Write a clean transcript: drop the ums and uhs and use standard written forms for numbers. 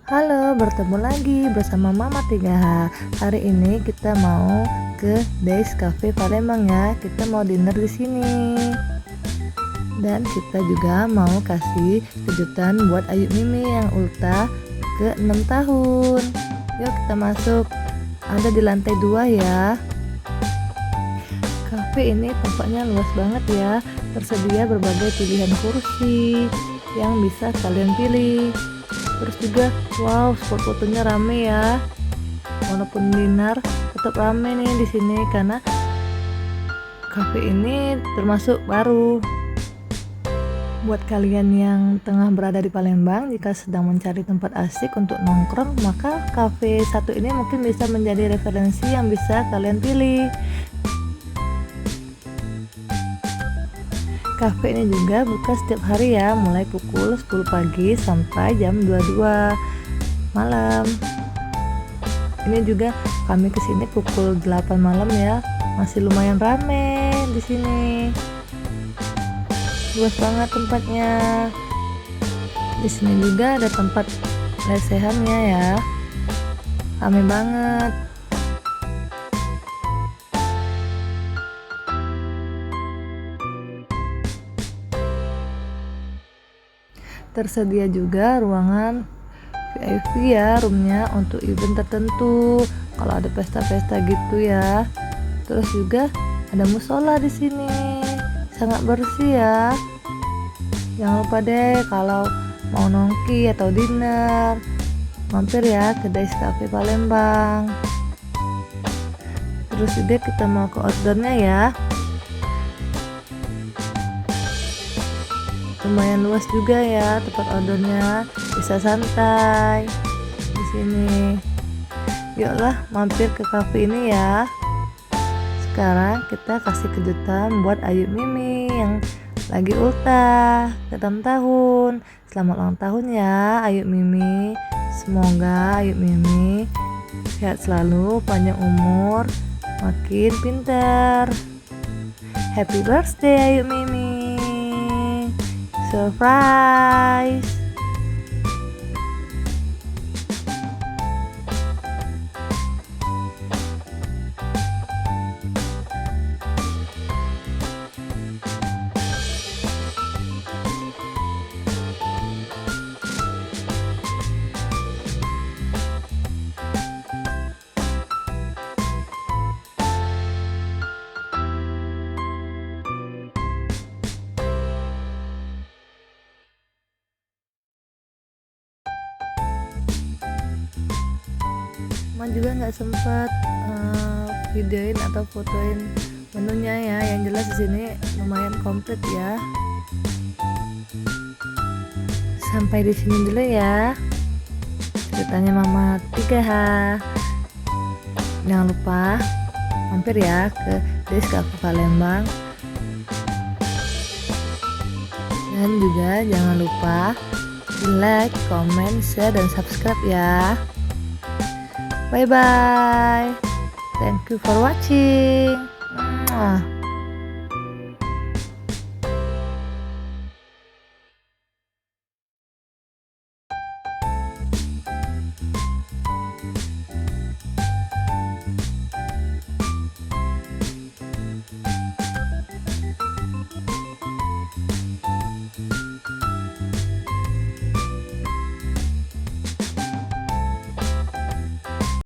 Halo, bertemu lagi bersama Mama 3H. Hari ini kita mau ke Days Cafe Palembang ya. Kita mau dinner di sini. Dan kita juga mau kasih kejutan buat Ayu Mimi yang ulta ke 6 tahun. Yuk kita masuk. Ada di lantai 2 ya. Cafe ini tempatnya luas banget ya. Tersedia berbagai pilihan kursi yang bisa kalian pilih. Terus juga wow, spot fotonya rame ya. Walaupun dinner tetap rame nih di sini karena cafe ini termasuk baru. Buat kalian yang tengah berada di Palembang, jika sedang mencari tempat asik untuk nongkrong, maka cafe satu ini mungkin bisa menjadi referensi yang bisa kalian pilih. Cafe ini juga buka setiap hari ya, mulai pukul 10 pagi sampai jam 22 malam. Ini juga kami kesini pukul 8 malam ya, masih lumayan rame di sini. Luas banget tempatnya. Di sini juga ada tempat lesehannya ya, rame banget. Tersedia juga ruangan VIP ya, roomnya untuk event tertentu kalau ada pesta-pesta gitu ya. Terus juga ada musola di sini, sangat bersih ya. Jangan lupa deh kalau mau nongki atau dinner, mampir ya ke Days Cafe Palembang. Terus juga kita mau ke outdoornya ya. Lumayan luas juga ya tempat outdoornya, bisa santai di sini. Yuklah mampir ke cafe ini ya. Sekarang kita kasih kejutan buat Ayu Mimi yang lagi ulta ke 6 tahun. Selamat ulang tahun ya Ayu Mimi. Semoga Ayu Mimi sehat selalu, panjang umur, makin pintar. Happy birthday Ayu Mimi. Surprise. Mama juga nggak sempat videoin atau fotoin menunya ya. Yang jelas di sini lumayan komplit ya. Sampai di sini dulu ya ceritanya Mama 3H. Jangan lupa mampir ya ke Days Cafe Palembang. Dan juga jangan lupa di like, comment, share, dan subscribe ya. Bye bye. Thank you for watching.